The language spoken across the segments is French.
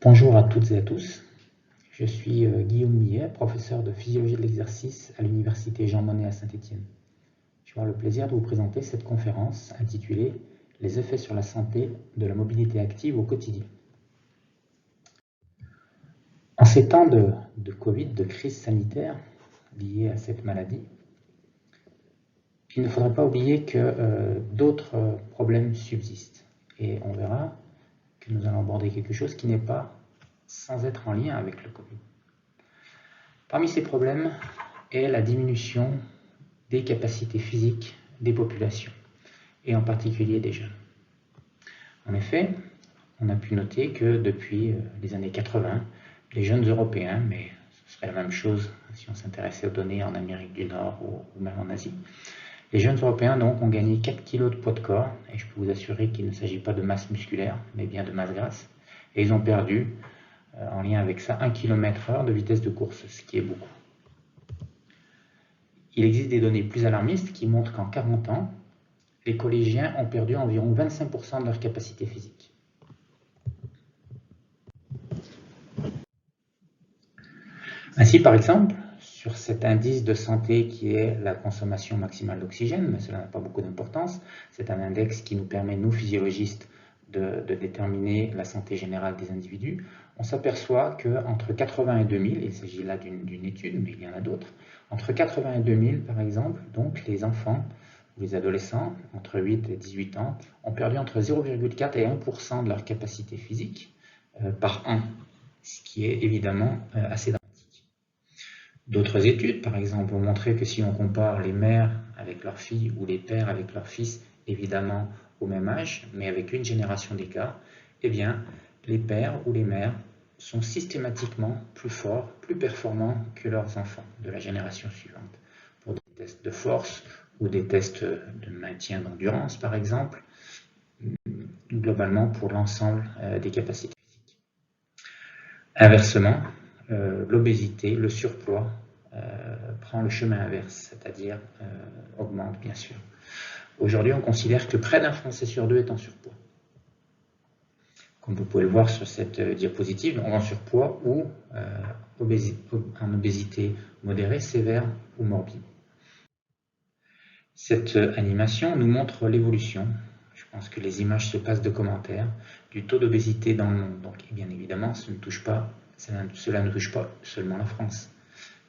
Bonjour à toutes et à tous, je suis Guillaume Millet, professeur de physiologie de l'exercice à l'université Jean Monnet à Saint-Étienne. Je vais avoir le plaisir de vous présenter cette conférence intitulée « Les effets sur la santé de la mobilité active au quotidien ». En ces temps de Covid, de crise sanitaire liée à cette maladie, il ne faudrait pas oublier que d'autres problèmes subsistent. Et on verra que nous allons aborder quelque chose qui n'est pas sans être en lien avec le Covid. Parmi ces problèmes est la diminution des capacités physiques des populations, et en particulier des jeunes. En effet, on a pu noter que depuis les années 80, les jeunes Européens, mais ce serait la même chose si on s'intéressait aux données en Amérique du Nord ou même en Asie, les jeunes Européens donc ont gagné 4 kg de poids de corps, et je peux vous assurer qu'il ne s'agit pas de masse musculaire, mais bien de masse grasse, et ils ont perdu, en lien avec ça, 1 km/h de vitesse de course, ce qui est beaucoup. Il existe des données plus alarmistes qui montrent qu'en 40 ans, les collégiens ont perdu environ 25% de leur capacité physique. Ainsi, par exemple, sur cet indice de santé qui est la consommation maximale d'oxygène, mais cela n'a pas beaucoup d'importance, c'est un index qui nous permet, nous physiologistes, de déterminer la santé générale des individus. On s'aperçoit qu'entre 80 et 2000, il s'agit là d'une étude, mais il y en a d'autres, entre 80 et 2000, par exemple, donc les enfants ou les adolescents, entre 8 et 18 ans, ont perdu entre 0,4 et 1% de leur capacité physique par an, ce qui est évidemment assez dramatique. D'autres études, par exemple, ont montré que si on compare les mères avec leurs filles ou les pères avec leurs fils, évidemment au même âge, mais avec une génération d'écart, eh bien, les pères ou les mères sont systématiquement plus forts, plus performants que leurs enfants de la génération suivante, pour des tests de force ou des tests de maintien d'endurance, par exemple, globalement pour l'ensemble des capacités physiques. Inversement, l'obésité, le surpoids, prend le chemin inverse, c'est-à-dire augmente bien sûr. Aujourd'hui, on considère que près d'un Français sur deux est en surpoids. Comme vous pouvez le voir sur cette diapositive, en surpoids ou en obésité modérée, sévère ou morbide. Cette animation nous montre l'évolution, je pense que les images se passent de commentaires, du taux d'obésité dans le monde. Donc, bien évidemment, cela ne touche pas seulement la France.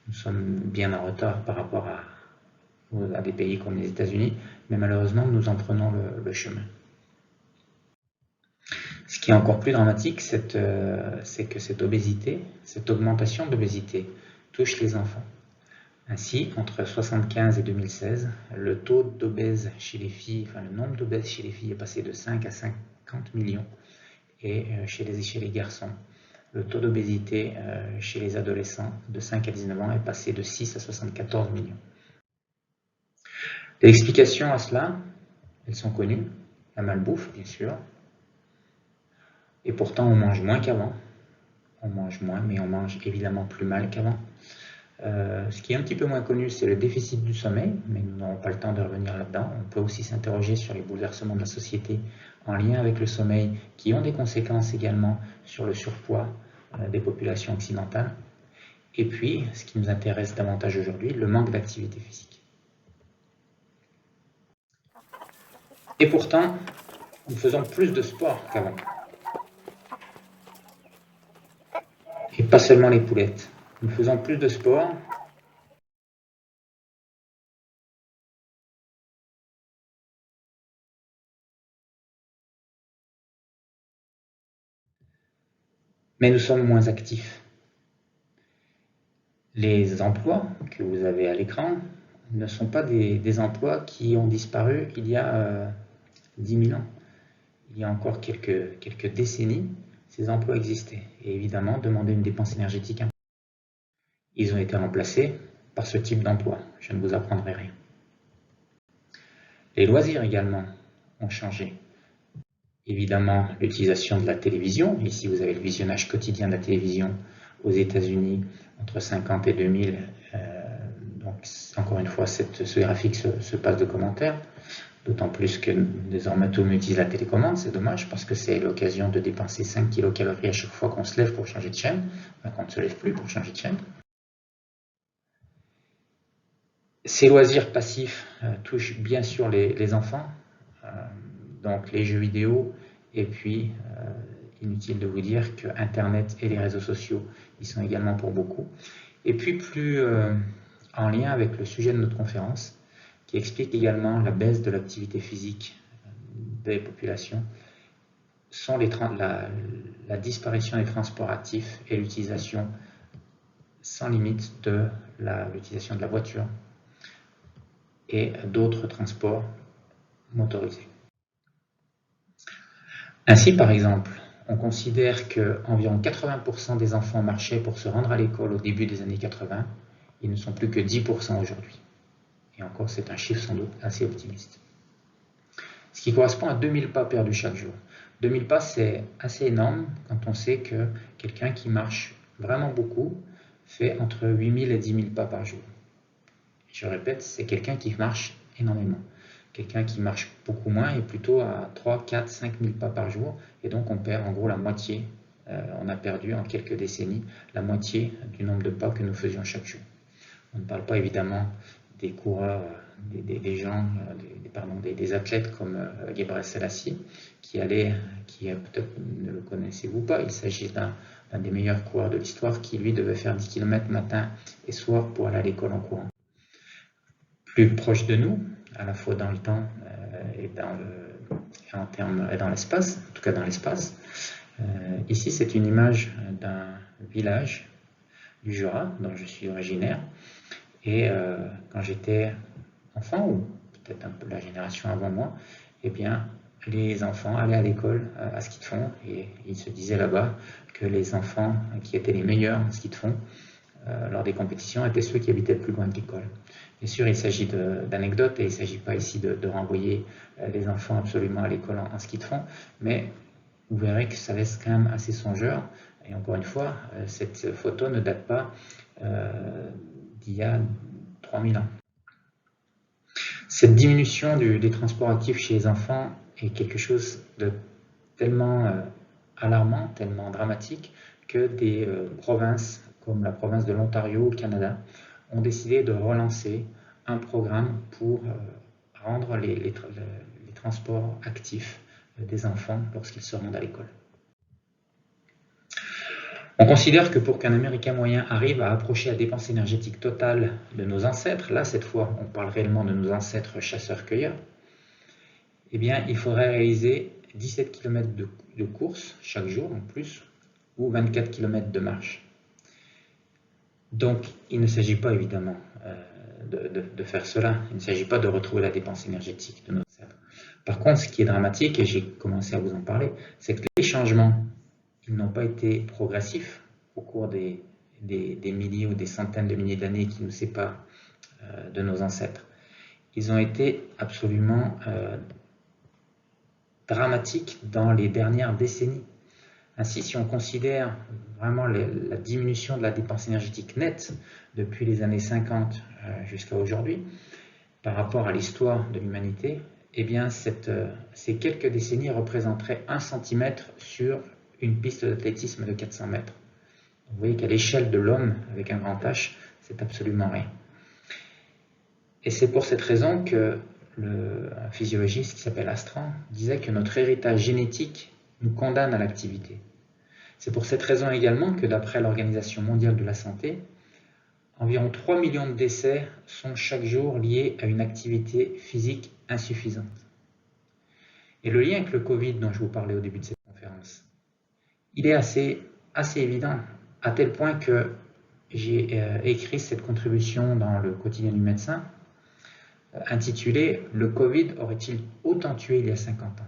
Nous sommes bien en retard par rapport à des pays comme les États-Unis, mais malheureusement, nous en prenons le chemin. Ce qui est encore plus dramatique, c'est que cette obésité, cette augmentation d'obésité, touche les enfants. Ainsi, entre 1975 et 2016, le taux d'obèses chez les filles, le nombre d'obèses chez les filles est passé de 5 à 50 millions, et chez les garçons, le taux d'obésité chez les adolescents de 5 à 19 ans est passé de 6 à 74 millions. Les explications à cela, elles sont connues. La malbouffe, bien sûr. Et pourtant, on mange moins qu'avant. On mange moins, mais on mange évidemment plus mal qu'avant. Ce qui est un petit peu moins connu, c'est le déficit du sommeil, mais nous n'aurons pas le temps de revenir là-dedans. On peut aussi s'interroger sur les bouleversements de la société en lien avec le sommeil, qui ont des conséquences également sur le surpoids des populations occidentales. Et puis, ce qui nous intéresse davantage aujourd'hui, le manque d'activité physique. Et pourtant, nous faisons plus de sport qu'avant. Et pas seulement les poulettes. Nous faisons plus de sport. Mais nous sommes moins actifs. Les emplois que vous avez à l'écran ne sont pas des emplois qui ont disparu il y a 10 000 ans. Il y a encore quelques décennies, ces emplois existaient et évidemment demandaient une dépense énergétique importante. Ils ont été remplacés par ce type d'emploi. Je ne vous apprendrai rien. Les loisirs également ont changé. Évidemment, l'utilisation de la télévision. Ici, vous avez le visionnage quotidien de la télévision aux États-Unis entre 50 et 2000. Donc, encore une fois, ce graphique se passe de commentaires. D'autant plus que désormais tout le monde utilise la télécommande, c'est dommage parce que c'est l'occasion de dépenser 5 kilocalories à chaque fois qu'on se lève pour changer de chaîne, qu'on ne se lève plus pour changer de chaîne. Ces loisirs passifs touchent bien sûr les enfants, donc les jeux vidéo, et puis inutile de vous dire que Internet et les réseaux sociaux y sont également pour beaucoup. Et puis plus en lien avec le sujet de notre conférence, qui explique également la baisse de l'activité physique des populations, sont la disparition des transports actifs et l'utilisation sans limite de l'utilisation de la voiture et d'autres transports motorisés. Ainsi, par exemple, on considère qu'environ 80% des enfants marchaient pour se rendre à l'école au début des années 80. Ils ne sont plus que 10% aujourd'hui. Et encore, c'est un chiffre sans doute assez optimiste. Ce qui correspond à 2000 pas perdus chaque jour. 2000 pas, c'est assez énorme quand on sait que quelqu'un qui marche vraiment beaucoup fait entre 8000 et 10 000 pas par jour. Je répète, c'est quelqu'un qui marche énormément. Quelqu'un qui marche beaucoup moins est plutôt à 3, 4, 5 000 pas par jour. Et donc on perd en gros la moitié. On a perdu en quelques décennies la moitié du nombre de pas que nous faisions chaque jour. On ne parle pas évidemment des coureurs, des athlètes comme Gebre Selassie, qui peut-être ne le connaissez-vous pas, il s'agit d'un des meilleurs coureurs de l'histoire qui lui devait faire 10 km matin et soir pour aller à l'école en courant. Plus proche de nous, à la fois dans le temps et dans l'espace, en tout cas dans l'espace. Ici, c'est une image d'un village du Jura, dont je suis originaire. Et quand j'étais enfant, ou peut-être un peu la génération avant moi, eh bien, les enfants allaient à l'école à ski de fond, et il se disait là-bas que les enfants qui étaient les meilleurs en ski de fond lors des compétitions étaient ceux qui habitaient le plus loin de l'école. Bien sûr, il s'agit d'anecdotes et il ne s'agit pas ici de renvoyer les enfants absolument à l'école en ski de fond, mais vous verrez que ça laisse quand même assez songeur. Et encore une fois, cette photo ne date pas d'il y a 3000 ans. Cette diminution des transports actifs chez les enfants est quelque chose de tellement alarmant, tellement dramatique, que des provinces comme la province de l'Ontario au Canada ont décidé de relancer un programme pour rendre les transports actifs des enfants lorsqu'ils se rendent à l'école. On considère que pour qu'un Américain moyen arrive à approcher la dépense énergétique totale de nos ancêtres, là cette fois on parle réellement de nos ancêtres chasseurs-cueilleurs, eh bien il faudrait réaliser 17 km de course chaque jour en plus, ou 24 km de marche. Donc il ne s'agit pas évidemment de faire cela, il ne s'agit pas de retrouver la dépense énergétique de nos ancêtres. Par contre, ce qui est dramatique, et j'ai commencé à vous en parler, c'est que les changements, ils n'ont pas été progressifs au cours des milliers ou des centaines de milliers d'années qui nous séparent de nos ancêtres. Ils ont été absolument dramatiques dans les dernières décennies. Ainsi, si on considère vraiment la diminution de la dépense énergétique nette depuis les années 50 jusqu'à aujourd'hui, par rapport à l'histoire de l'humanité, eh bien ces quelques décennies représenteraient 1 cm sur une piste d'athlétisme de 400 mètres. Vous voyez qu'à l'échelle de l'homme, avec un grand H, c'est absolument rien. Et c'est pour cette raison que un physiologiste qui s'appelle Astran disait que notre héritage génétique nous condamne à l'activité. C'est pour cette raison également que d'après l'Organisation mondiale de la santé, environ 3 millions de décès sont chaque jour liés à une activité physique insuffisante. Et le lien avec le Covid dont je vous parlais au début de cette conférence, il est assez évident, à tel point que j'ai écrit cette contribution dans le quotidien du médecin, intitulée « Le Covid aurait-il autant tué il y a 50 ans ?»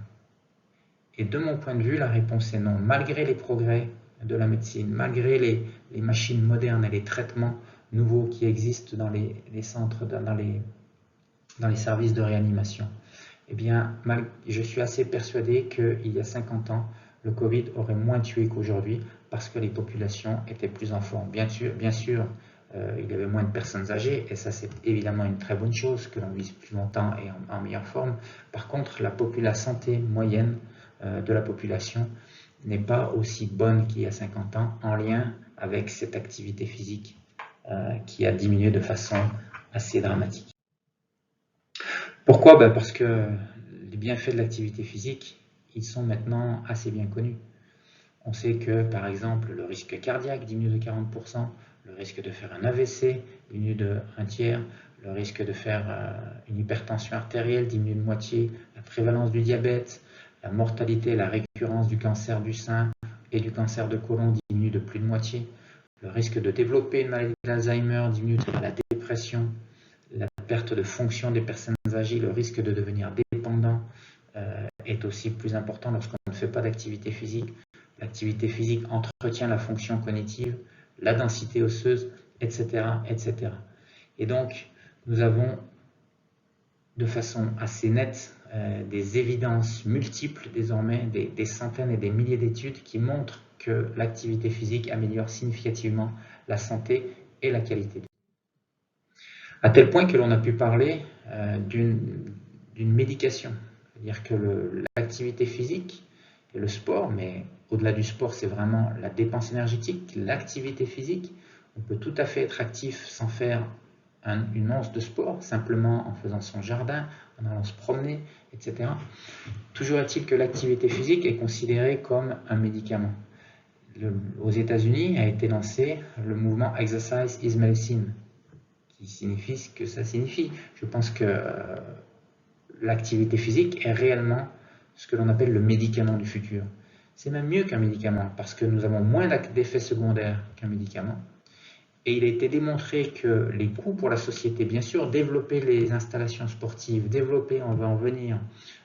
Et de mon point de vue, la réponse est non. Malgré les progrès de la médecine, malgré les machines modernes et les traitements nouveaux qui existent dans les centres, dans les services de réanimation, eh bien, je suis assez persuadé qu'il y a 50 ans, le Covid aurait moins tué qu'aujourd'hui parce que les populations étaient plus en forme. Bien sûr, il y avait moins de personnes âgées, et ça c'est évidemment une très bonne chose, que l'on vive plus longtemps et en meilleure forme. Par contre, la santé moyenne de la population n'est pas aussi bonne qu'il y a 50 ans, en lien avec cette activité physique qui a diminué de façon assez dramatique. Pourquoi? Parce que les bienfaits de l'activité physique, ils sont maintenant assez bien connus. On sait que, par exemple, le risque cardiaque diminue de 40%, le risque de faire un AVC diminue de 1/3, le risque de faire une hypertension artérielle diminue de moitié, la prévalence du diabète, la mortalité, la récurrence du cancer du sein et du cancer de côlon diminue de plus de moitié, le risque de développer une maladie d'Alzheimer diminue, la dépression, la perte de fonction des personnes âgées, le risque de devenir dépendant est aussi plus important lorsqu'on ne fait pas d'activité physique. L'activité physique entretient la fonction cognitive, la densité osseuse, etc., etc. Et donc, nous avons de façon assez nette des évidences multiples désormais, des centaines et des milliers d'études qui montrent que l'activité physique améliore significativement la santé et la qualité de vie. À tel point que l'on a pu parler d'une médication, c'est-à-dire que l'activité physique et le sport, mais au-delà du sport, c'est vraiment la dépense énergétique, l'activité physique. On peut tout à fait être actif sans faire une once de sport, simplement en faisant son jardin, en allant se promener, etc. Toujours est-il que l'activité physique est considérée comme un médicament. Aux États-Unis a été lancé le mouvement Exercise is Medicine, qui signifie ce que ça signifie. Je pense que l'activité physique est réellement ce que l'on appelle le médicament du futur. C'est même mieux qu'un médicament, parce que nous avons moins d'effets secondaires qu'un médicament. Et il a été démontré que les coûts pour la société, bien sûr, développer les installations sportives, on va en venir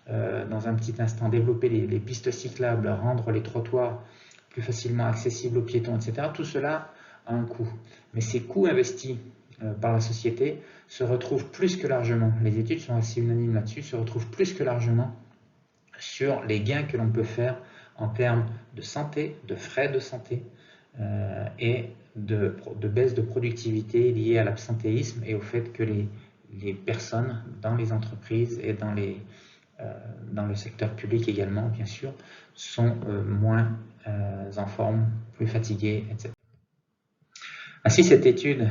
dans un petit instant, développer les pistes cyclables, rendre les trottoirs plus facilement accessibles aux piétons, etc. Tout cela a un coût. Mais ces coûts investis par la société se retrouvent plus que largement, les études sont assez unanimes là-dessus, se retrouvent plus que largement sur les gains que l'on peut faire en termes de santé, de frais de santé et de baisse de productivité liée à l'absentéisme et au fait que les personnes dans les entreprises et dans le secteur public également, bien sûr, sont moins en forme, plus fatiguées, etc. Ainsi, cette étude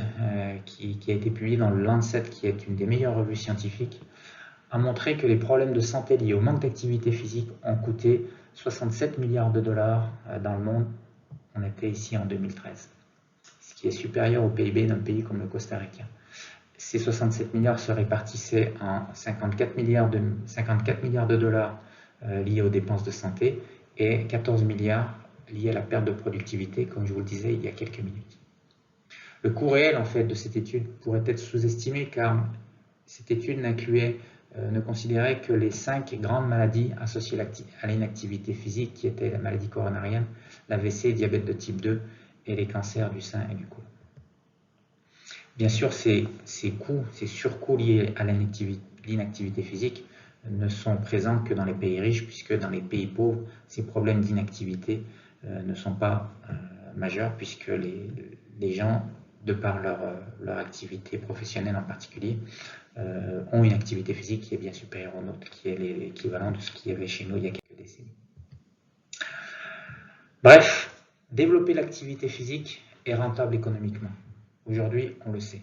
qui a été publiée dans le Lancet, qui est une des meilleures revues scientifiques, a montré que les problèmes de santé liés au manque d'activité physique ont coûté 67 milliards de dollars dans le monde. On était ici en 2013, ce qui est supérieur au PIB d'un pays comme le Costa Rica. Ces 67 milliards se répartissaient en 54 milliards de dollars liés aux dépenses de santé et 14 milliards liés à la perte de productivité, comme je vous le disais il y a quelques minutes. Le coût réel en fait de cette étude pourrait être sous-estimé car cette étude ne considérait que les 5 grandes maladies associées à l'inactivité physique qui étaient la maladie coronarienne, l'AVC, diabète de type 2 et les cancers du sein et du côlon. Bien sûr, ces surcoûts liés à l'inactivité physique ne sont présents que dans les pays riches, puisque dans les pays pauvres, ces problèmes d'inactivité ne sont pas majeurs, puisque les gens, de par leur activité professionnelle en particulier, ont une activité physique qui est bien supérieure au nôtre, qui est l'équivalent de ce qu'il y avait chez nous il y a quelques décennies. Bref, développer l'activité physique est rentable économiquement. Aujourd'hui, on le sait.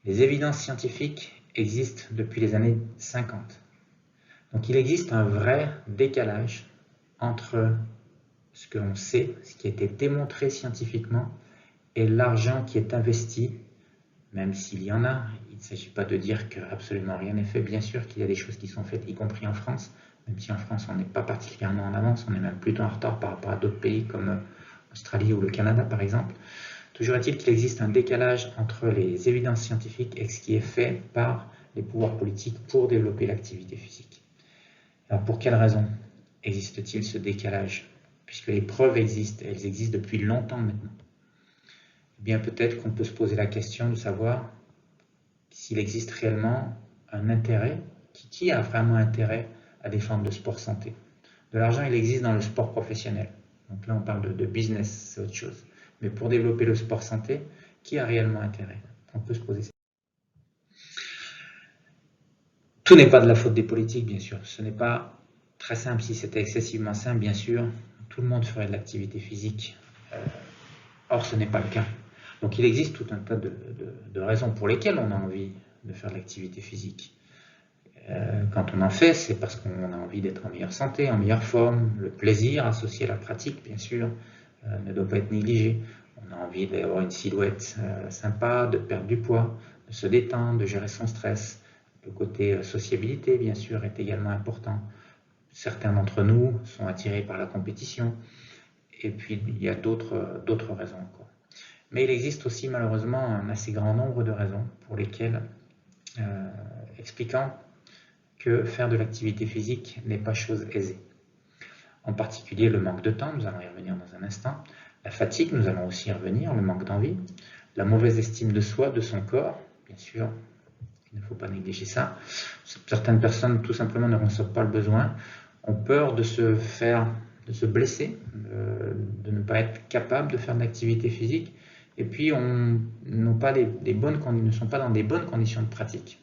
Les évidences scientifiques existent depuis les années 50. Donc il existe un vrai décalage entre ce que l'on sait, ce qui a été démontré scientifiquement, et l'argent qui est investi, même s'il y en a. Il ne s'agit pas de dire que absolument rien n'est fait. Bien sûr qu'il y a des choses qui sont faites, y compris en France, même si en France on n'est pas particulièrement en avance, on est même plutôt en retard par rapport à d'autres pays comme l'Australie ou le Canada par exemple. Toujours est-il qu'il existe un décalage entre les évidences scientifiques et ce qui est fait par les pouvoirs politiques pour développer l'activité physique. Alors pour quelle raison existe-t-il ce décalage? Puisque les preuves existent, elles existent depuis longtemps maintenant. Eh bien peut-être qu'on peut se poser la question de savoir s'il existe réellement un intérêt, qui a vraiment intérêt à des formes de sport santé. De l'argent, il existe dans le sport professionnel. Donc là, on parle de business, c'est autre chose. Mais pour développer le sport santé, Qui a réellement intérêt? On peut se poser ça. Tout n'est pas de la faute des politiques, bien sûr. Ce n'est pas très simple. Si c'était excessivement simple, bien sûr, tout le monde ferait de l'activité physique. Or, ce n'est pas le cas. Donc, il existe tout un tas de raisons pour lesquelles on a envie de faire de l'activité physique. Quand on en fait, c'est parce qu'on a envie d'être en meilleure santé, en meilleure forme. Le plaisir associé à la pratique, bien sûr, ne doit pas être négligé. On a envie d'avoir une silhouette sympa, de perdre du poids, de se détendre, de gérer son stress. Le côté sociabilité, bien sûr, est également important. Certains d'entre nous sont attirés par la compétition. Et puis, il y a d'autres raisons encore. Mais il existe aussi, malheureusement, un assez grand nombre de raisons pour lesquelles, expliquant que faire de l'activité physique n'est pas chose aisée. En particulier le manque de temps, nous allons y revenir dans un instant, la fatigue, nous allons aussi y revenir, le manque d'envie, la mauvaise estime de soi, de son corps, bien sûr, il ne faut pas négliger ça. Certaines personnes tout simplement ne ressentent pas le besoin, ont peur de se blesser, de ne pas être capable de faire de l'activité physique, et puis ne sont pas dans des bonnes conditions de pratique.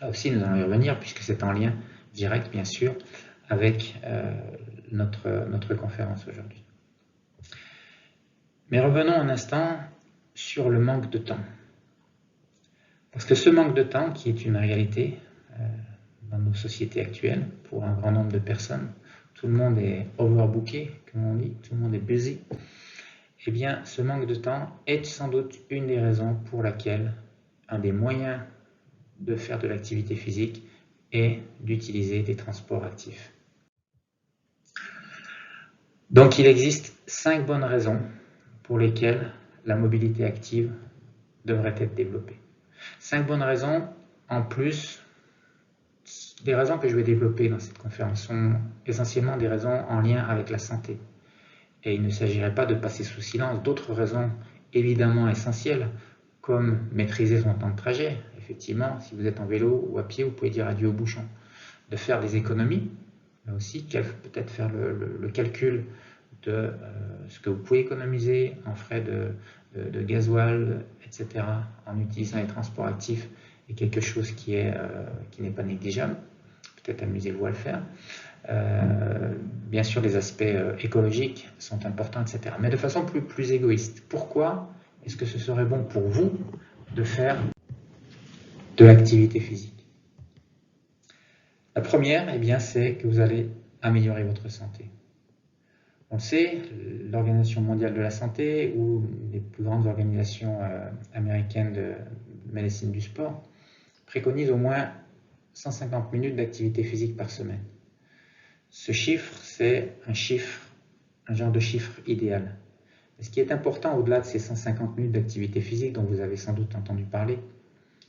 Là aussi, nous allons y revenir, puisque c'est en lien direct, bien sûr, avec notre conférence aujourd'hui. Mais revenons un instant sur le manque de temps. Parce que ce manque de temps, qui est une réalité dans nos sociétés actuelles, pour un grand nombre de personnes, tout le monde est overbooké, comme on dit, tout le monde est busy, eh bien, ce manque de temps est sans doute une des raisons pour laquelle un des moyens de faire de l'activité physique est d'utiliser des transports actifs. Donc il existe 5 bonnes raisons pour lesquelles la mobilité active devrait être développée. 5 bonnes raisons, en plus, les raisons que je vais développer dans cette conférence sont essentiellement des raisons en lien avec la santé. Et il ne s'agirait pas de passer sous silence d'autres raisons évidemment essentielles, comme maîtriser son temps de trajet. Effectivement, si vous êtes en vélo ou à pied, vous pouvez dire adieu au bouchon. De faire des économies, mais aussi peut-être faire le calcul de ce que vous pouvez économiser en frais de gasoil, etc., en utilisant les transports actifs, est quelque chose qui n'est pas négligeable. Peut-être amusez-vous à le faire. Bien sûr, les aspects écologiques sont importants, etc. Mais de façon plus égoïste. Pourquoi est-ce que ce serait bon pour vous de faire de l'activité physique? La première, eh bien, c'est que vous allez améliorer votre santé. On le sait, l'Organisation mondiale de la santé ou les plus grandes organisations américaines de médecine du sport préconisent au moins 150 minutes d'activité physique par semaine. Ce chiffre, c'est un genre de chiffre idéal. Et ce qui est important au-delà de ces 150 minutes d'activité physique dont vous avez sans doute entendu parler,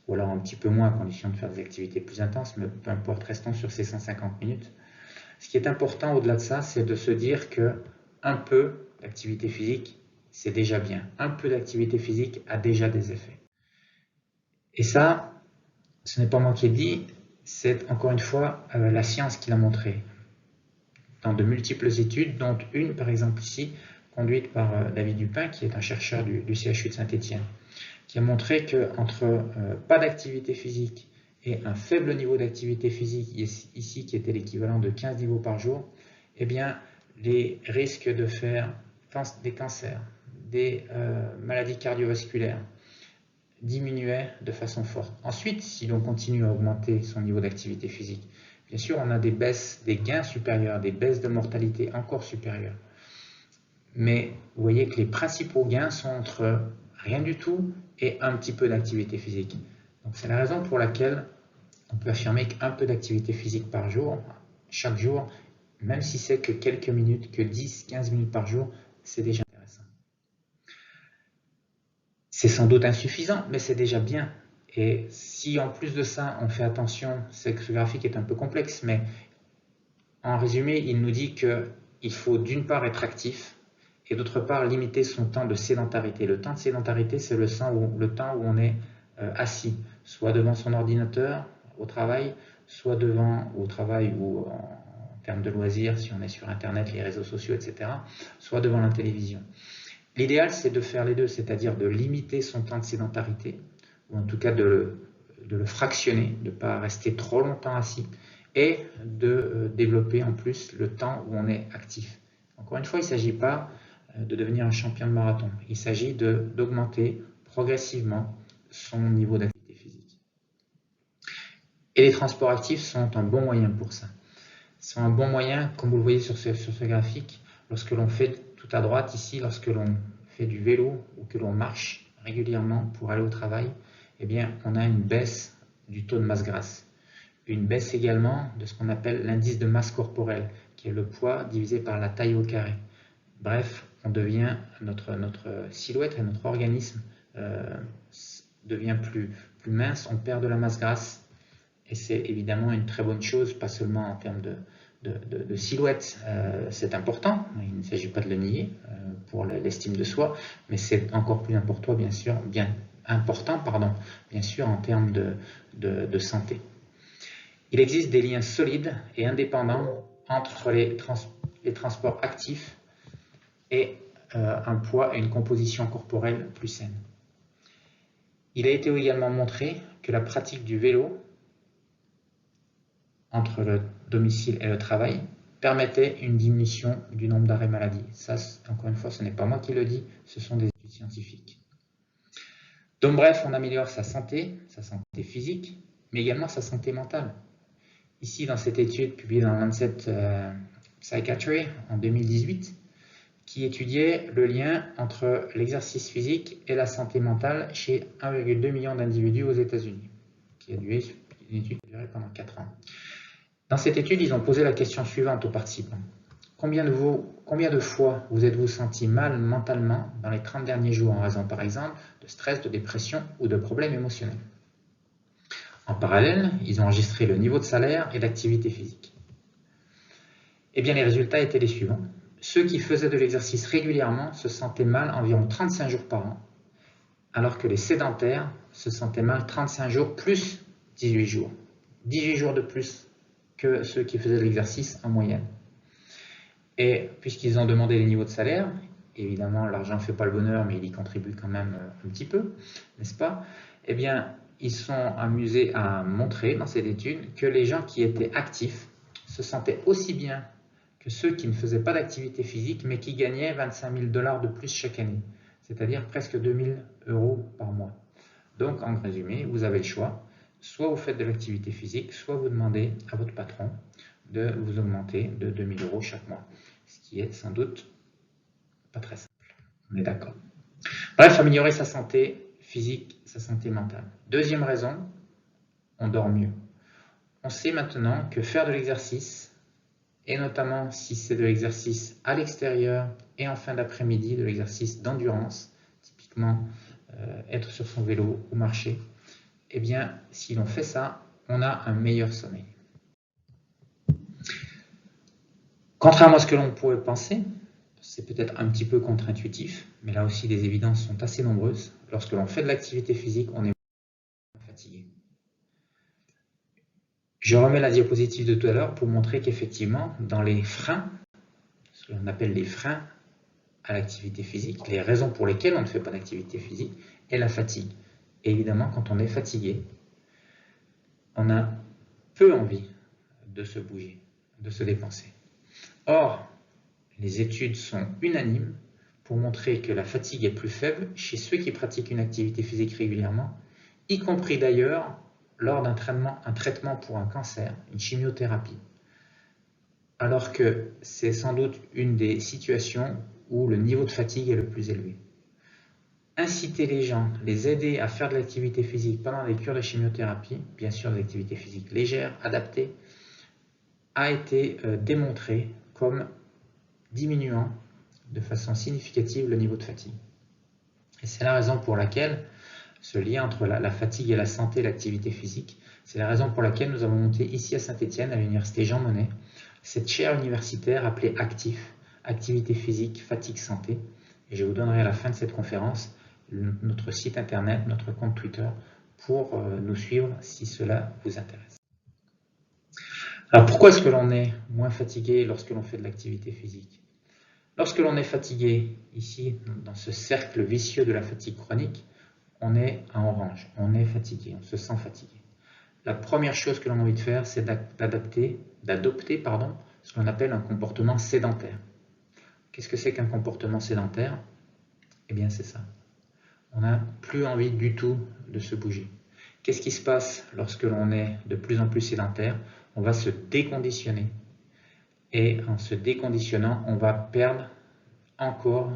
ou alors un petit peu moins à condition de faire des activités plus intenses, mais peu importe, restons sur ces 150 minutes. Ce qui est important au-delà de ça, c'est de se dire que un peu d'activité physique, c'est déjà bien. Un peu d'activité physique a déjà des effets. Et ça, ce n'est pas moi qui le dis, c'est encore une fois la science qui l'a montré. Dans de multiples études, dont une par exemple ici, conduite par David Dupin, qui est un chercheur du CHU de Saint-Étienne, qui a montré qu'entre pas d'activité physique et un faible niveau d'activité physique, ici qui était l'équivalent de 15 niveaux par jour, eh bien, les risques de faire des cancers, des maladies cardiovasculaires diminuaient de façon forte. Ensuite, si l'on continue à augmenter son niveau d'activité physique, bien sûr, on a des gains supérieurs, des baisses de mortalité encore supérieures. Mais vous voyez que les principaux gains sont entre rien du tout et un petit peu d'activité physique. Donc c'est la raison pour laquelle on peut affirmer qu'un peu d'activité physique par jour, chaque jour, même si c'est que quelques minutes, que 10-15 minutes par jour, c'est déjà intéressant. C'est sans doute insuffisant, mais c'est déjà bien. Et si en plus de ça, on fait attention, c'est que ce graphique est un peu complexe, mais en résumé, il nous dit qu'il faut d'une part être actif, et d'autre part limiter son temps de sédentarité. Le temps de sédentarité, c'est le temps où on est assis, soit devant son ordinateur au travail, soit au travail ou en termes de loisirs, si on est sur Internet, les réseaux sociaux, etc., soit devant la télévision. L'idéal, c'est de faire les deux, c'est-à-dire de limiter son temps de sédentarité, ou en tout cas de le fractionner, de ne pas rester trop longtemps assis, et de développer en plus le temps où on est actif. Encore une fois, il ne s'agit pas de devenir un champion de marathon, il s'agit d'augmenter progressivement son niveau d'activité physique. Et les transports actifs sont un bon moyen pour ça. Ils sont un bon moyen, comme vous le voyez sur ce graphique, lorsque l'on fait tout à droite ici, lorsque l'on fait du vélo ou que l'on marche régulièrement pour aller au travail, eh bien, on a une baisse du taux de masse grasse. Une baisse également de ce qu'on appelle l'indice de masse corporelle, qui est le poids divisé par la taille au carré. Bref, on devient, notre silhouette et notre organisme devient plus mince, on perd de la masse grasse. Et c'est évidemment une très bonne chose, pas seulement en termes de silhouette, c'est important, il ne s'agit pas de le nier pour l'estime de soi, mais c'est encore plus important, bien sûr, en termes de santé. Il existe des liens solides et indépendants entre les transports actifs et un poids et une composition corporelle plus saine. Il a été également montré que la pratique du vélo entre le domicile et le travail permettait une diminution du nombre d'arrêts maladie. Ça, encore une fois, ce n'est pas moi qui le dis, ce sont des études scientifiques. Donc bref, on améliore sa santé physique, mais également sa santé mentale. Ici, dans cette étude publiée dans Lancet Psychiatry en 2018, qui étudiait le lien entre l'exercice physique et la santé mentale chez 1,2 million d'individus aux États-Unis, qui a duré une étude qui a duré pendant 4 ans. Dans cette étude, ils ont posé la question suivante aux participants. Combien de fois vous êtes-vous senti mal mentalement dans les 30 derniers jours en raison, par exemple, de stress, de dépression ou de problèmes émotionnels? En parallèle, ils ont enregistré le niveau de salaire et d'activité physique. Eh bien, les résultats étaient les suivants. Ceux qui faisaient de l'exercice régulièrement se sentaient mal environ 35 jours par an, alors que les sédentaires se sentaient mal 35 jours plus 18 jours. 18 jours de plus que ceux qui faisaient de l'exercice en moyenne. Et puisqu'ils ont demandé les niveaux de salaire, évidemment l'argent ne fait pas le bonheur, mais il y contribue quand même un petit peu, n'est-ce pas? Eh bien, ils sont amusés à montrer dans cette étude que les gens qui étaient actifs se sentaient aussi bien que ceux qui ne faisaient pas d'activité physique, mais qui gagnaient 25 000 $ de plus chaque année, c'est-à-dire presque 2 000 € par mois. Donc, en résumé, vous avez le choix. Soit vous faites de l'activité physique, soit vous demandez à votre patron de vous augmenter de 2 000 € chaque mois, ce qui est sans doute pas très simple. On est d'accord. Bref, améliorer sa santé physique, sa santé mentale. Deuxième raison, on dort mieux. On sait maintenant que faire de l'exercice, et notamment si c'est de l'exercice à l'extérieur et en fin d'après-midi, de l'exercice d'endurance, typiquement être sur son vélo ou marcher, eh bien, si l'on fait ça, on a un meilleur sommeil. Contrairement à ce que l'on pourrait penser, c'est peut-être un petit peu contre-intuitif, mais là aussi les évidences sont assez nombreuses. Lorsque l'on fait de l'activité physique, on est moins fatigué. Je remets la diapositive de tout à l'heure pour montrer qu'effectivement, dans les freins, ce que l'on appelle les freins à l'activité physique, les raisons pour lesquelles on ne fait pas d'activité physique, est la fatigue. Et évidemment, quand on est fatigué, on a peu envie de se bouger, de se dépenser. Or, les études sont unanimes pour montrer que la fatigue est plus faible chez ceux qui pratiquent une activité physique régulièrement, y compris d'ailleurs lors d'un traitement pour un cancer, une chimiothérapie. Alors que c'est sans doute une des situations où le niveau de fatigue est le plus élevé. Inciter les gens, les aider à faire de l'activité physique pendant les cures de chimiothérapie, bien sûr des activités physiques légères, adaptées, a été démontré comme diminuant de façon significative le niveau de fatigue. Et c'est la raison pour laquelle ce lien entre la fatigue et la santé et l'activité physique, c'est la raison pour laquelle nous avons monté ici à Saint-Étienne, à l'université Jean Monnet, cette chaire universitaire appelée ACTIF, Activité physique, fatigue, santé. Et je vous donnerai à la fin de cette conférence notre site internet, notre compte Twitter, pour nous suivre si cela vous intéresse. Alors pourquoi est-ce que l'on est moins fatigué lorsque l'on fait de l'activité physique? Lorsque l'on est fatigué, ici, dans ce cercle vicieux de la fatigue chronique, on est en orange, on est fatigué, on se sent fatigué. La première chose que l'on a envie de faire, c'est d'adopter ce qu'on appelle un comportement sédentaire. Qu'est-ce que c'est qu'un comportement sédentaire? Eh bien, c'est ça. On n'a plus envie du tout de se bouger. Qu'est-ce qui se passe lorsque l'on est de plus en plus sédentaire? On va se déconditionner. Et en se déconditionnant, on va perdre encore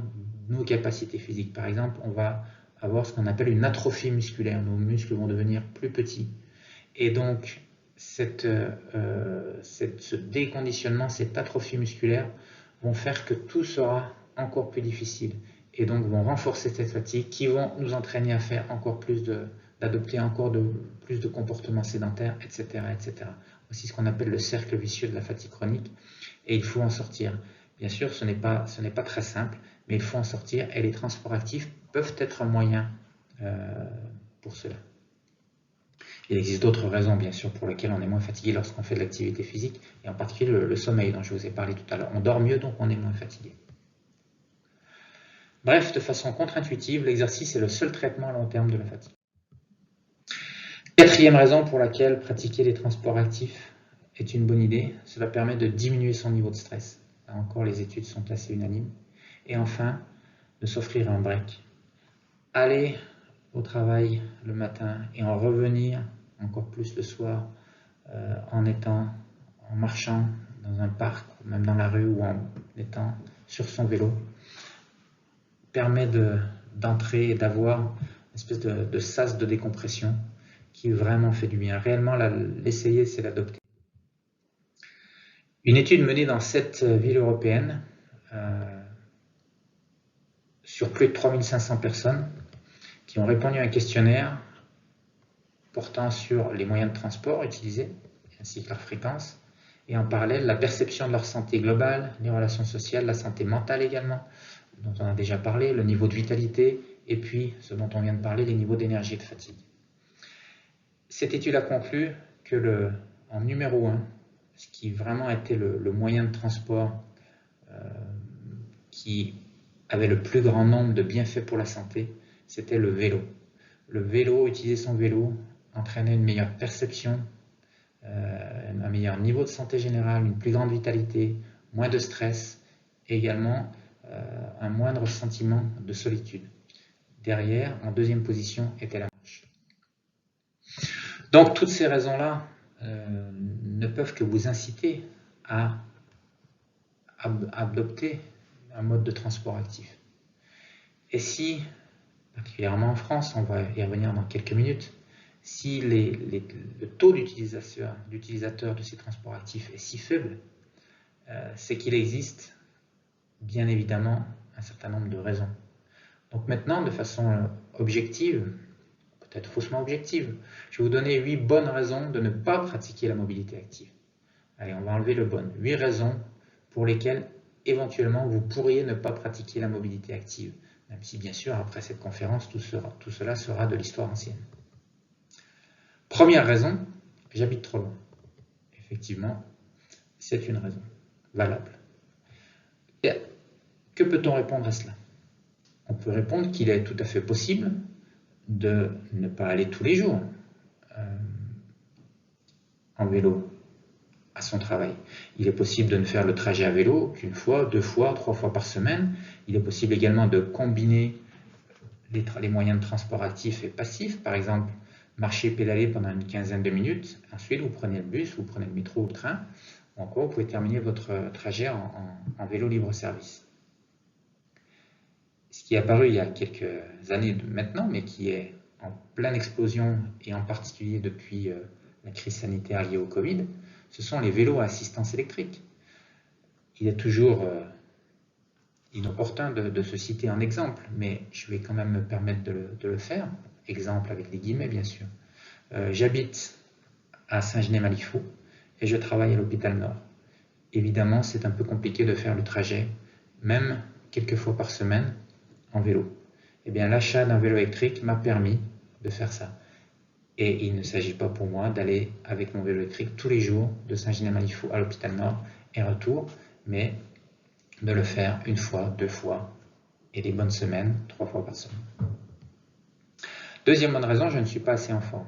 nos capacités physiques. Par exemple, on va avoir ce qu'on appelle une atrophie musculaire. Nos muscles vont devenir plus petits. Et donc, ce déconditionnement, cette atrophie musculaire vont faire que tout sera encore plus difficile. Et donc, vont renforcer cette fatigue qui vont nous entraîner à faire encore plus d'adopter encore plus de comportements sédentaires, etc., etc. Aussi ce qu'on appelle le cercle vicieux de la fatigue chronique. Et il faut en sortir. Bien sûr, ce n'est pas très simple, mais il faut en sortir et les transports actifs peuvent être un moyen pour cela. Il existe d'autres raisons, bien sûr, pour lesquelles on est moins fatigué lorsqu'on fait de l'activité physique, et en particulier le sommeil dont je vous ai parlé tout à l'heure. On dort mieux, donc on est moins fatigué. Bref, de façon contre-intuitive, l'exercice est le seul traitement à long terme de la fatigue. Quatrième raison pour laquelle pratiquer les transports actifs est une bonne idée, cela permet de diminuer son niveau de stress. Là encore, les études sont assez unanimes. Et enfin, de s'offrir un break. Aller au travail le matin et en revenir encore plus le soir en marchant dans un parc, même dans la rue ou en étant sur son vélo, permet d'entrer et d'avoir une espèce de sas de décompression qui vraiment fait du bien. Réellement, l'essayer, c'est l'adopter. Une étude menée dans 7 villes européennes sur plus de 3500 personnes qui ont répondu à un questionnaire portant sur les moyens de transport utilisés, ainsi que leur fréquence, et en parallèle la perception de leur santé globale, les relations sociales, la santé mentale également, dont on a déjà parlé, le niveau de vitalité, et puis ce dont on vient de parler, les niveaux d'énergie et de fatigue. Cette étude a conclu que en numéro 1, ce qui vraiment était le moyen de transport qui avait le plus grand nombre de bienfaits pour la santé, c'était le vélo. Le vélo, utiliser son vélo, entraînait une meilleure perception, un meilleur niveau de santé générale, une plus grande vitalité, moins de stress, et également un moindre sentiment de solitude. Derrière, en deuxième position, était la marche. Donc toutes ces raisons-là ne peuvent que vous inciter à adopter un mode de transport actif. Et si, particulièrement en France, on va y revenir dans quelques minutes, si le taux d'utilisateurs de ces transports actifs est si faible, c'est qu'il existe bien évidemment un certain nombre de raisons. Donc maintenant, de façon objective, peut-être faussement objective, je vais vous donner 8 bonnes raisons de ne pas pratiquer la mobilité active. Allez, on va enlever le bon. 8 raisons pour lesquelles éventuellement vous pourriez ne pas pratiquer la mobilité active, même si bien sûr après cette conférence tout cela sera de l'histoire ancienne. Première raison, j'habite trop loin. Effectivement, c'est une raison valable. Et que peut-on répondre à cela? On peut répondre qu'il est tout à fait possible de ne pas aller tous les jours en vélo à son travail. Il est possible de ne faire le trajet à vélo qu'une fois, 2 fois, 3 fois par semaine. Il est possible également de combiner les moyens de transport actifs et passifs. Par exemple, marcher, pédaler pendant une quinzaine de minutes. Ensuite, vous prenez le bus, vous prenez le métro ou le train. Ou encore, vous pouvez terminer votre trajet en vélo libre-service. Ce qui est apparu il y a quelques années maintenant, mais qui est en pleine explosion, et en particulier depuis la crise sanitaire liée au Covid, ce sont les vélos à assistance électrique. Il est toujours inopportun de se citer en exemple, mais je vais quand même me permettre de le faire. Exemple avec des guillemets, bien sûr. J'habite à Saint-Genès-Malifaux et je travaille à l'hôpital Nord. Évidemment, c'est un peu compliqué de faire le trajet, même quelques fois par semaine, en vélo. Eh bien, l'achat d'un vélo électrique m'a permis de faire ça. Et il ne s'agit pas pour moi d'aller avec mon vélo électrique tous les jours de Saint-Genès-Malifaux à l'hôpital Nord et retour, mais de le faire une fois, 2 fois, et des bonnes semaines, 3 fois par semaine. Deuxième bonne raison, je ne suis pas assez en forme.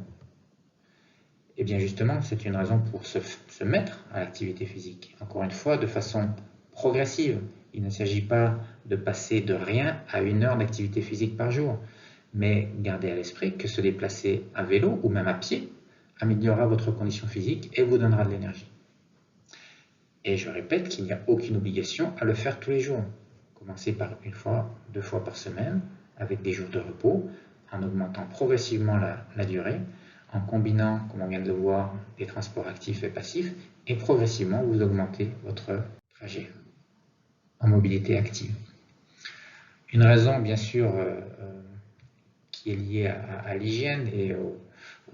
Et bien justement, c'est une raison pour se mettre à l'activité physique. Encore une fois, de façon progressive. Il ne s'agit pas de passer de rien à 1 heure d'activité physique par jour, mais gardez à l'esprit que se déplacer à vélo ou même à pied améliorera votre condition physique et vous donnera de l'énergie. Et je répète qu'il n'y a aucune obligation à le faire tous les jours. Commencez par 1 fois, 2 fois par semaine, avec des jours de repos, en augmentant progressivement la durée, en combinant, comme on vient de le voir, des transports actifs et passifs, et progressivement vous augmentez votre trajet en mobilité active. Une raison, bien sûr, qui est liée à l'hygiène et au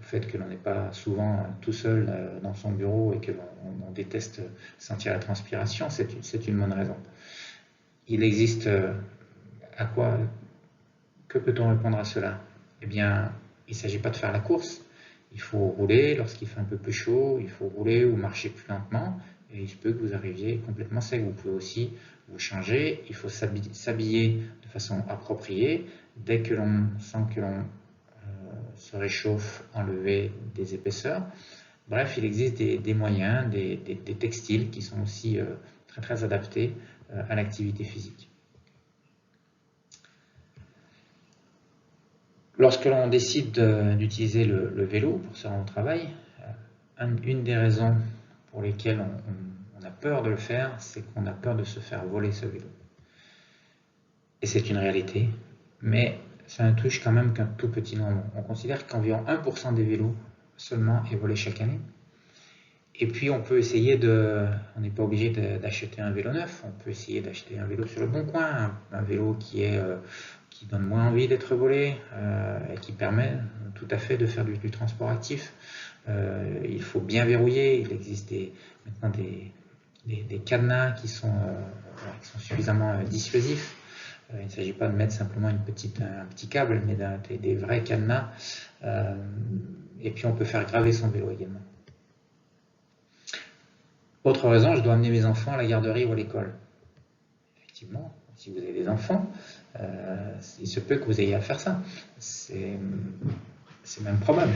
fait que l'on n'est pas souvent tout seul dans son bureau et que l'on déteste sentir la transpiration, c'est une bonne raison. Il existe que peut-on répondre à cela? Eh bien, il ne s'agit pas de faire la course. Il faut rouler lorsqu'il fait un peu plus chaud, il faut rouler ou marcher plus lentement, et il se peut que vous arriviez complètement sec. Vous pouvez aussi vous changer, il faut s'habiller de façon appropriée. Dès que l'on sent que l'on se réchauffe, enlever des épaisseurs. Bref, il existe des moyens, des textiles qui sont aussi très très adaptés à l'activité physique. Lorsque l'on décide d'utiliser le vélo pour se rendre au travail, une des raisons pour lesquelles on a peur de le faire, c'est qu'on a peur de se faire voler ce vélo. Et c'est une réalité, mais ça ne touche quand même qu'un tout petit nombre. On considère qu'environ 1% des vélos seulement est volé chaque année. Et puis on peut essayer on n'est pas obligé d'acheter un vélo neuf, on peut essayer d'acheter un vélo sur le bon coin, un vélo qui donne moins envie d'être volé et qui permet tout à fait de faire du transport actif. Il faut bien verrouiller, il existe maintenant des cadenas qui sont suffisamment dissuasifs. Il ne s'agit pas de mettre simplement un petit câble, mais des vrais cadenas. Et puis on peut faire graver son vélo également. Autre raison, je dois amener mes enfants à la garderie ou à l'école. Effectivement, si vous avez des enfants, il se peut que vous ayez à faire ça. C'est même probable.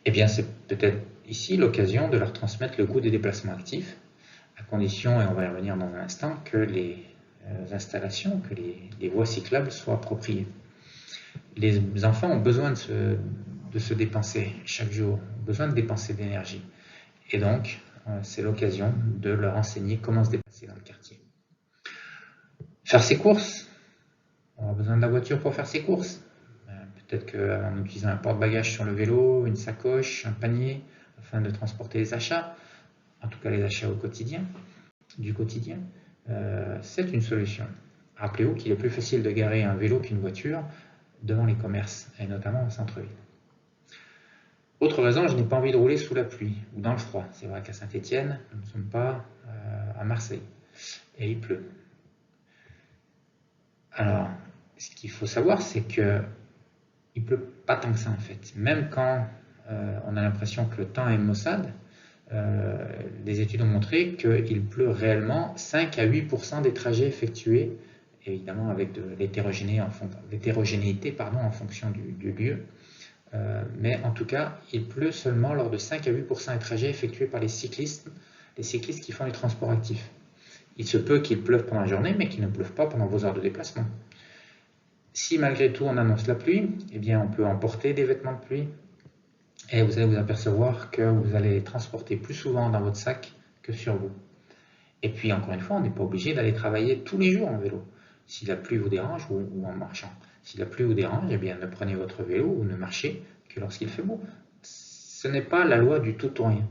Eh bien, c'est peut-être ici l'occasion de leur transmettre le coût des déplacements actifs, à condition, et on va y revenir dans un instant, que les installations, que les voies cyclables soient appropriées. Les enfants ont besoin de se dépenser chaque jour, ont besoin de dépenser de l'énergie. Et donc, c'est l'occasion de leur enseigner comment se déplacer dans le quartier. Faire ses courses, on a besoin de la voiture pour faire ses courses. Peut-être qu'en utilisant un porte-bagages sur le vélo, une sacoche, un panier, afin de transporter les achats, en tout cas les achats du quotidien, c'est une solution. Rappelez-vous qu'il est plus facile de garer un vélo qu'une voiture devant les commerces, et notamment au centre-ville. Autre raison, je n'ai pas envie de rouler sous la pluie ou dans le froid. C'est vrai qu'à Saint-Étienne, nous ne sommes pas à Marseille, et il pleut. Alors, ce qu'il faut savoir, c'est qu'il ne pleut pas tant que ça en fait. Même quand on a l'impression que le temps est maussade, les études ont montré qu'il pleut réellement 5 à 8% des trajets effectués, évidemment avec de l'hétérogénéité en fonction du lieu. Mais en tout cas, il pleut seulement lors de 5 à 8% des trajets effectués par les cyclistes qui font du transport actif. Il se peut qu'il pleuve pendant la journée, mais qu'il ne pleuve pas pendant vos heures de déplacement. Si malgré tout on annonce la pluie, eh bien on peut emporter des vêtements de pluie et vous allez vous apercevoir que vous allez les transporter plus souvent dans votre sac que sur vous. Et puis encore une fois, on n'est pas obligé d'aller travailler tous les jours en vélo, si la pluie vous dérange ou en marchant. Si la pluie vous dérange, eh bien ne prenez votre vélo ou ne marchez que lorsqu'il fait beau. Ce n'est pas la loi du tout ou rien.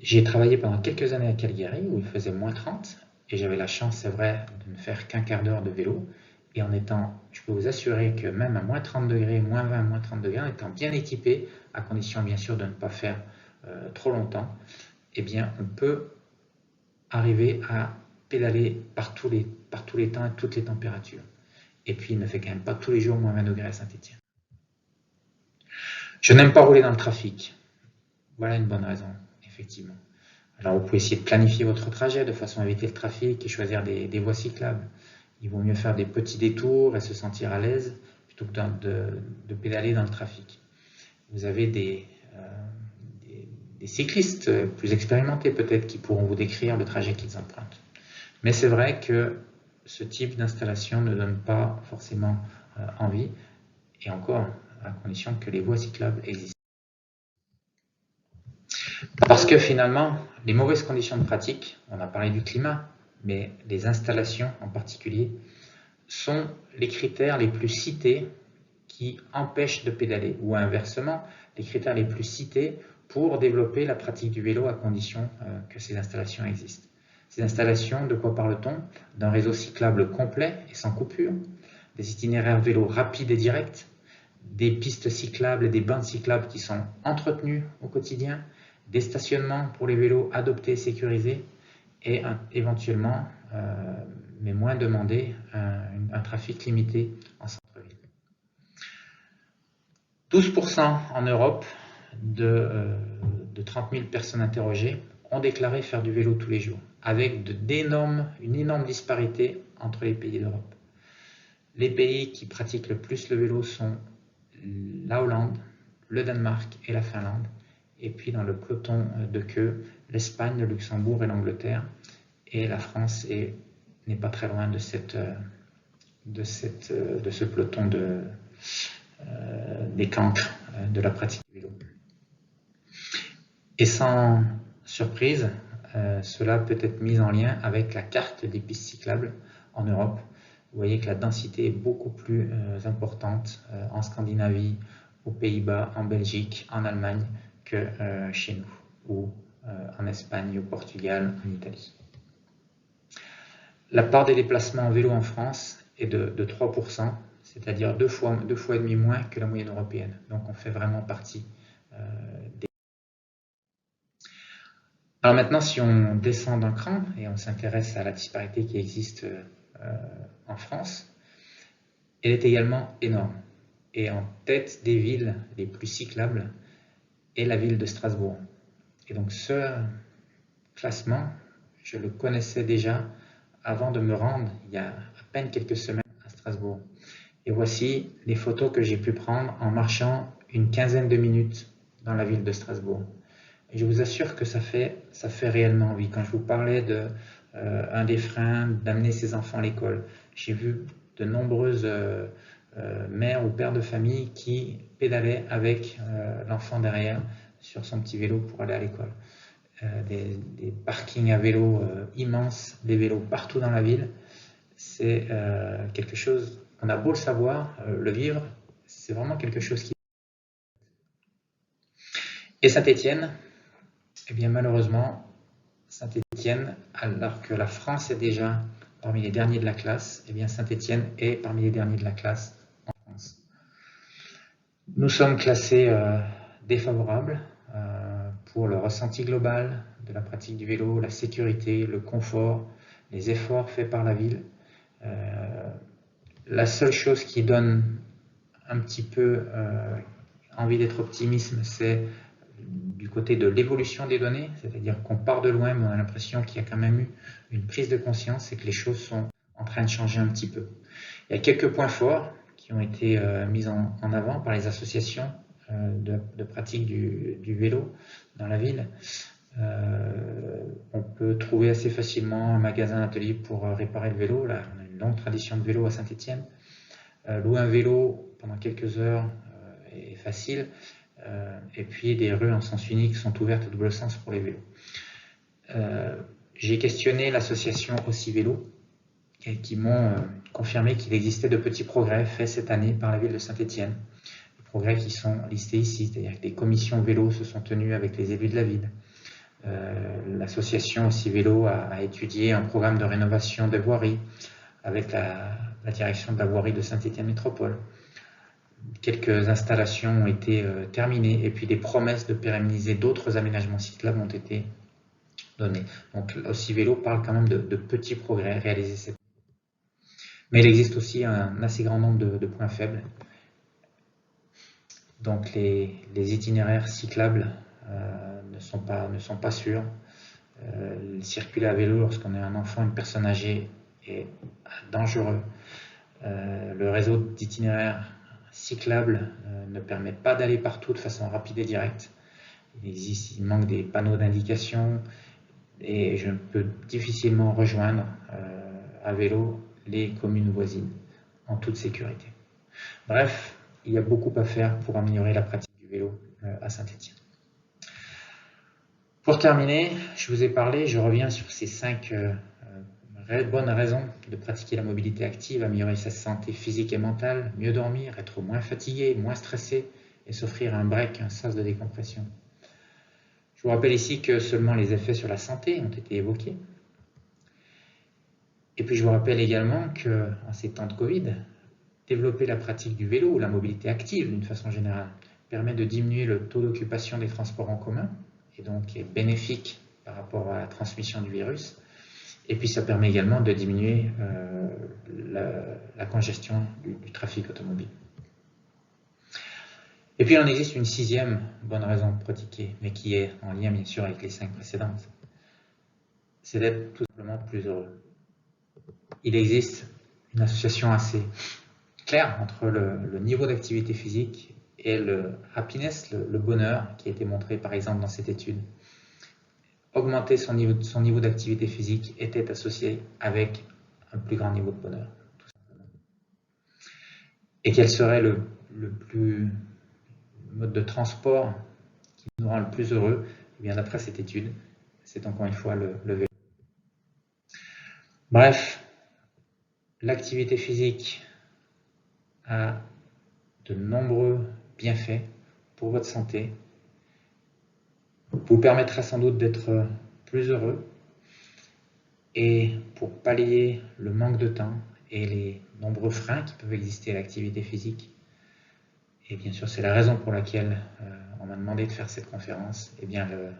J'ai travaillé pendant quelques années à Calgary où il faisait moins 30 et j'avais la chance, c'est vrai, de ne faire qu'un quart d'heure de vélo. Et je peux vous assurer que même à moins 30 degrés, moins 20, moins 30 degrés, en étant bien équipé, à condition bien sûr de ne pas faire trop longtemps, eh bien on peut arriver à pédaler par tous les temps et toutes les températures. Et puis il ne fait quand même pas tous les jours moins 20 degrés à Saint-Étienne. Je n'aime pas rouler dans le trafic. Voilà une bonne raison, effectivement. Alors vous pouvez essayer de planifier votre trajet de façon à éviter le trafic et choisir des voies cyclables. Il vaut mieux faire des petits détours et se sentir à l'aise plutôt que de pédaler dans le trafic. Vous avez des cyclistes plus expérimentés peut-être qui pourront vous décrire le trajet qu'ils empruntent. Mais c'est vrai que ce type d'installation ne donne pas forcément envie, et encore à condition que les voies cyclables existent. Parce que finalement, les mauvaises conditions de pratique, on a parlé du climat, mais les installations en particulier, sont les critères les plus cités qui empêchent de pédaler, ou inversement, les critères les plus cités pour développer la pratique du vélo à condition que ces installations existent. Ces installations, de quoi parle-t-on? D'un réseau cyclable complet et sans coupure, des itinéraires vélo rapides et directs, des pistes cyclables et des bandes cyclables qui sont entretenues au quotidien, des stationnements pour les vélos adoptés et sécurisés, et éventuellement, mais moins demandé, un trafic limité en centre-ville. 12% en Europe de 30 000 personnes interrogées ont déclaré faire du vélo tous les jours, avec une énorme disparité entre les pays d'Europe. Les pays qui pratiquent le plus le vélo sont la Hollande, le Danemark et la Finlande. Et puis dans le peloton de queue, l'Espagne, le Luxembourg et l'Angleterre. Et la France n'est pas très loin de ce peloton des cancres de la pratique du vélo. Et sans surprise, cela peut être mis en lien avec la carte des pistes cyclables en Europe. Vous voyez que la densité est beaucoup plus importante en Scandinavie, aux Pays-Bas, en Belgique, en Allemagne que chez nous, ou en Espagne, au Portugal, en Italie. La part des déplacements en vélo en France est de 3%, c'est-à-dire deux fois et demi moins que la moyenne européenne. Donc on fait vraiment partie des... Alors maintenant, si on descend d'un cran et on s'intéresse à la disparité qui existe en France, elle est également énorme. Et en tête des villes les plus cyclables est la ville de Strasbourg. Et donc ce classement, je le connaissais déjà avant de me rendre, il y a à peine quelques semaines, à Strasbourg. Et voici les photos que j'ai pu prendre en marchant une quinzaine de minutes dans la ville de Strasbourg. Et je vous assure que ça fait réellement envie. Quand je vous parlais un des freins d'amener ses enfants à l'école, j'ai vu de nombreuses mères ou pères de famille qui pédalaient avec l'enfant derrière sur son petit vélo pour aller à l'école. Des parkings à vélo immenses, des vélos partout dans la ville. C'est quelque chose, on a beau le savoir, le vivre, c'est vraiment quelque chose qui... Et Saint-Étienne, eh bien malheureusement, Saint-Étienne, alors que la France est déjà parmi les derniers de la classe, eh bien Saint-Étienne est parmi les derniers de la classe en France. Nous sommes classés défavorables pour le ressenti global de la pratique du vélo, la sécurité, le confort, les efforts faits par la ville. La seule chose qui donne un petit peu envie d'être optimiste, c'est du côté de l'évolution des données, c'est-à-dire qu'on part de loin, mais on a l'impression qu'il y a quand même eu une prise de conscience et que les choses sont en train de changer un petit peu. Il y a quelques points forts qui ont été mis en avant par les associations de pratique du vélo dans la ville. On peut trouver assez facilement un magasin atelier pour réparer le vélo. Là, on a une longue tradition de vélo à Saint-Étienne. Louer un vélo pendant quelques heures est facile. Et puis des rues en sens unique sont ouvertes à double sens pour les vélos. J'ai questionné l'association Aussi Vélo et qui m'ont confirmé qu'il existait de petits progrès faits cette année par la ville de Saint-Étienne. Des progrès qui sont listés ici, c'est-à-dire que des commissions vélo se sont tenues avec les élus de la ville. L'association Aussi Vélo a étudié un programme de rénovation des voiries avec la direction de la voirie de Saint-Étienne Métropole. Quelques installations ont été terminées et puis des promesses de pérenniser d'autres aménagements cyclables ont été données. Donc Aussi Vélo parle quand même de petits progrès réalisés cette année. Mais il existe aussi un assez grand nombre de points faibles. Donc les itinéraires cyclables ne sont pas sûrs. Circuler à vélo lorsqu'on est un enfant, une personne âgée est dangereux. Le réseau d'itinéraires cyclables ne permet pas d'aller partout de façon rapide et directe. Il manque des panneaux d'indication et je peux difficilement rejoindre à vélo les communes voisines en toute sécurité. Bref, il y a beaucoup à faire pour améliorer la pratique du vélo à Saint-Étienne. Pour terminer, je vous ai parlé, je reviens sur ces 5 bonnes raisons de pratiquer la mobilité active, améliorer sa santé physique et mentale, mieux dormir, être moins fatigué, moins stressé et s'offrir un break, un sas de décompression. Je vous rappelle ici que seulement les effets sur la santé ont été évoqués. Et puis je vous rappelle également qu'en ces temps de Covid, développer la pratique du vélo ou la mobilité active d'une façon générale permet de diminuer le taux d'occupation des transports en commun et donc est bénéfique par rapport à la transmission du virus. Et puis ça permet également de diminuer la congestion du trafic automobile. Et puis il en existe une 6e bonne raison de pratiquer, mais qui est en lien bien sûr avec les 5 précédentes. C'est d'être tout simplement plus heureux. Il existe une association assez claire entre le niveau d'activité physique et le happiness, le bonheur, qui a été montré par exemple dans cette étude. Augmenter son niveau d'activité physique était associé avec un plus grand niveau de bonheur, tout simplement. Et quel serait le mode de transport qui nous rend le plus heureux? Eh bien, d'après cette étude, c'est encore une fois le vélo. Bref, l'activité physique a de nombreux bienfaits pour votre santé, vous permettra sans doute d'être plus heureux, et pour pallier le manque de temps et les nombreux freins qui peuvent exister à l'activité physique, et bien sûr c'est la raison pour laquelle on m'a demandé de faire cette conférence, et bien le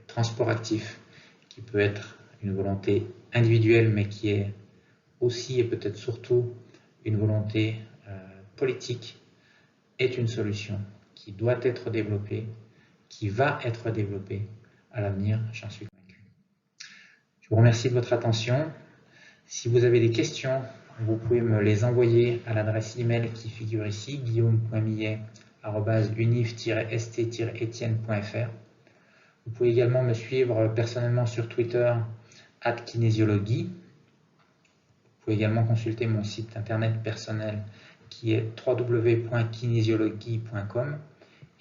transport actif, qui peut être une volonté individuelle mais qui est aussi et peut-être surtout une volonté politique, est une solution qui doit être développée, qui va être développée à l'avenir, j'en suis convaincu. Je vous remercie de votre attention. Si vous avez des questions, vous pouvez me les envoyer à l'adresse email qui figure ici, guillaume.millet@unif-st-etienne.fr. Vous pouvez également me suivre personnellement sur Twitter @kinésiologie. Vous pouvez également consulter mon site internet personnel qui est www.kinésiologie.com.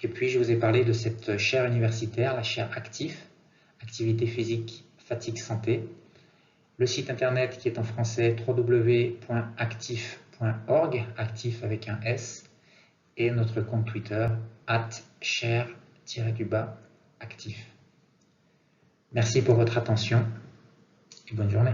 Et puis je vous ai parlé de cette chaire universitaire, la chaire Actif, activité physique, fatigue, santé. Le site internet qui est en français www.actif.org, actif avec un S, et notre compte Twitter @chaire-actif. Merci pour votre attention et bonne journée.